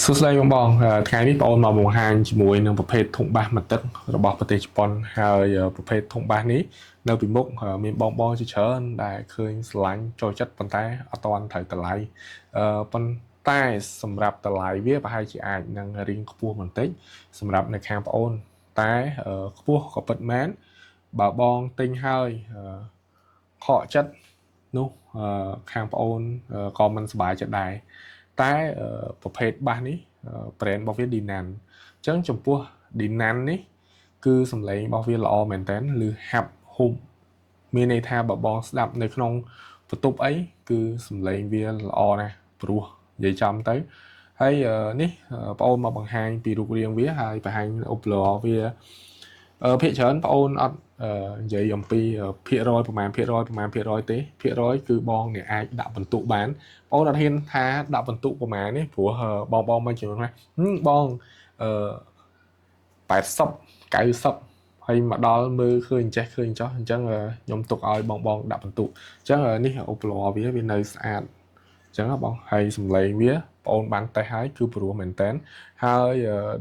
សួស្តីបងបងថ្ងៃនេះបងអូនមកបង្ហាញជាមួយនឹងប្រភេទធុងបាសមកទឹករបស់ប្រទេសជប៉ុនហើយប្រភេទធុងបាសនេះនៅពីមុខមានបងបងជាច្រើនដែលឃើញស្រឡាញ់ចូលចិត្តប៉ុន្តែអត់ទាន់ត្រូវតម្លៃប៉ុន្តែសម្រាប់តម្លៃវាប្រហែលជាអាចនឹងរៀងខ្ពស់បន្តិចសម្រាប់នៅខាងបងអូនតែខ្ពស់ក៏ពិតមែនបើបងទិញហើយខកចិត្តនោះខាងបងអូនក៏មិនសប្បាយចិត្តដែរតែប្រភេទបាសនេះ brand របស់វា Dinan អញ្ចឹងចំពោះ Dinan នេះគឺសំឡេងរបស់វាល្អមែនតើឬហាប់ហុំមានន័យថាបើបងស្ដាប់នៅក្នុងបន្ទប់អីគឺសំឡេងវាល្អណាស់ព្រោះនិយាយចំទៅហើយនេះបងអូនមកបង្ហាញពីរូបរាងវាហើយបង្ហាញឧបករណ៍វាភាគច្រើនបងអូនអត់និយាយអំពីភាគរយប្រហែលភាគរយទេភាគរយគឺបងអ្នកអាចដាក់បន្ទុកបានបងអត់ហ៊ានថាដាក់បន្ទុកប្រហែលនេះព្រោះបងមិនជឿណាបង80 90ហើយមកដល់មើលឃើញចេះឃើញចោះអញ្ចឹងខ្ញុំទុកឲ្យបងដាក់បន្ទុកអញ្ចឹងនេះឧបករណ៍វានៅស្អាតអញ្ចឹងបងហើយសំឡេងវាបងបានតេស្តហើយគឺព្រោះមែនតើហើយ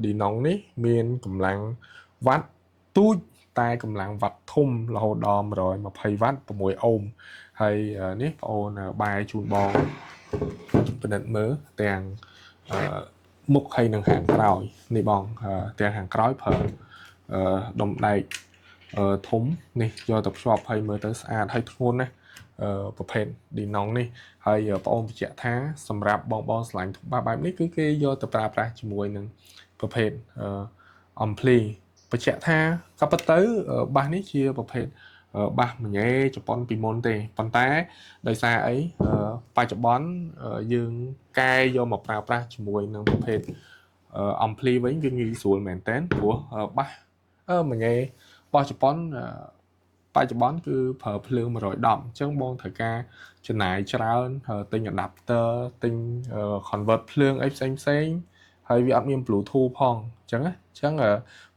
Denon នេះមានកម្លាំងវ៉ាត់ទូចតែកម្លាំងវ៉ាត់ធំរហូតដល់120វ៉ាត់6អូមហើយនេះបងអូនបាយជូនបងពិនិត្យមើលទាំងមុខហើយនឹងខាងក្រោយនេះបងទាំងខាងក្រោយប្រើដុំដែកធំនេះយកទៅភ្ជាប់ហើយមើលទៅស្អាតហើយធ្ងន់ណាស់ប្រភេទ Denon នេះហើយបងអូនបញ្ជាក់ថាសម្រាប់បងឆ្លាញ់ធុងបាសបែបនេះគឺគេយកទៅប្រើប្រាស់ជាមួយនឹងប្រភេទAmpliបញ្ជាក់ថាក៏ប៉ុន្តែបាសនេះជាប្រភេទបាសម្ញេជប៉ុនពីមុនទេប៉ុន្តែដោយសារបច្ចុប្បន្នយើងកែយកមកប្រើប្រាស់ជាមួយនឹងប្រភេទAmpli វិញវាងាយស្រួលមែនតើព្រោះបាសម្ញេរបស់ជប៉ុនបច្ចុប្បន្នគឺប្រើភ្លើង110អញ្ចឹងបងត្រូវការចំណាយច្រើនទិញ adapter ទិញ convert ភ្លើងអីផ្សេងហើយវាអត់មាន Bluetooth ផងអញ្ចឹង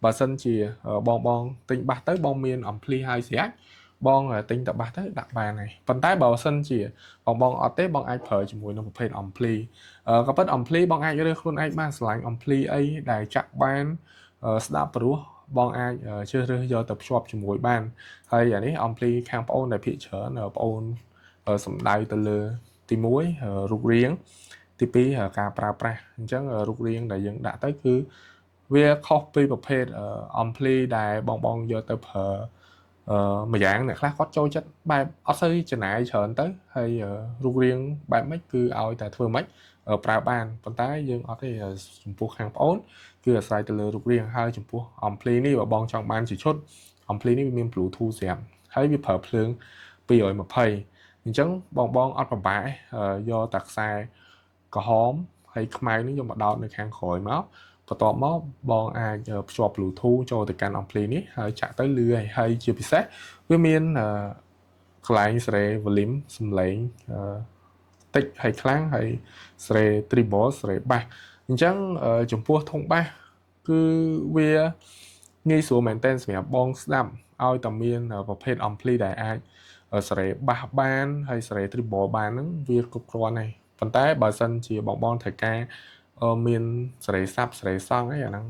បើសិនជាបងទិញបាសទៅបងមាន Ampli ហើយស្រាប់បងទិញតែបាសទៅដាក់បានហើយប៉ុន្តែបើសិនជាបងអត់ទេបងអាចប្រើជាមួយនឹងប្រភេទ Ampli ក៏ប៉ុន្តែ Ampli បងអាចរើសខ្លួនឯងបានឆ្លាញ់ Ampli អីដែលចាក់បានស្ដាប់ព្រោះបងអាចជ្រើសរើសយកទៅភ្ជាប់ជាមួយបានហើយអានេះ Ampli ខាងបងអូនដែលភាគច្រើនបងអូនសំដៅទៅលើទី1រូបរាងទី2ការប្រើប្រាស់អញ្ចឹងរូបរាងដែលយើងដាក់ទៅគឺវាខុសពីប្រភេទAmpli ដែលបងយកទៅប្រើម្យ៉ាងអ្នកខ្លះគាត់ចូលចិត្តបែបអត់សូវចំណាយច្រើនទៅហើយរូបរាងបែបម៉េចគឺឲ្យតែធ្វើម៉េចប្រើបានប៉ុន្តែយើងអត់ទេចំពោះខាងបងអូនគឺអាស្រ័យទៅលើរូបរាងហើយចំពោះ Ampli នេះបើបងចង់បានជាឈុត Ampli នេះវាមាន Bluetooth ស្រាប់ហើយវាប្រើភ្លើង220អញ្ចឹងបងអត់ពិបាកយកតែខ្សែក្រហមហើយខ្មៅនេះយកមកដោតនៅខាងក្រោយមកបន្ទាប់មកបងអាចភ្ជាប់ Bluetooth ចូលទៅកាន់ Ampli នេះហើយចាក់ទៅលឺហើយជាពិសេសវាមានកន្លែងសេរី volume សំឡេងតិចហើយខ្លាំងហើយសេរី treble សេរី bass អញ្ចឹងចំពោះធុងបាសគឺវាងាយស្រួលមែនទែនសម្រាប់បងស្ដាប់ឲ្យតែមានប្រភេទ Ampli ដែលអាចសេរី bass បានហើយសេរី treble បានហ្នឹងវាគ្រប់គ្រាន់ហើយប៉ុន្តែបើសិនជាបងត្រូវការមានសេរីសាប់សេរីសង់អីអាហ្នឹង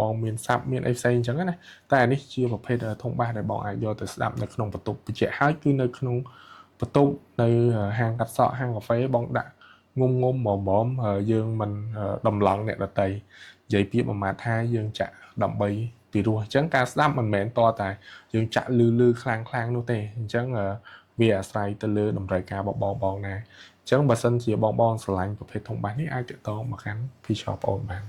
បងមានសាប់មានអីផ្សេងអញ្ចឹងណាតែអានេះជាប្រភេទធុងបាសដែលបងអាចយកទៅស្ដាប់នៅក្នុងបន្ទប់បញ្ជាក់ហើយគឺនៅក្នុងបន្ទប់នៅហាងកាត់សក់ហាងកាហ្វេបងដាក់ងុំមយើងមិនដំឡងអ្នកដតីនិយាយពីមួយម៉ាត់ថាយើងចាក់ដើម្បីពីរោះអញ្ចឹងការស្ដាប់មិនមែនតតែយើងចាក់លឺខ្លាំងនោះទេអញ្ចឹងវាអាស្រ័យទៅលើតម្រូវការរបស់បងណាអញ្ចឹងបើសិនជាបងស្រឡាញ់ប្រភេទធុងបាសនេះអាចទាក់ទងមកកាន់ P-Shop បងអូនបាន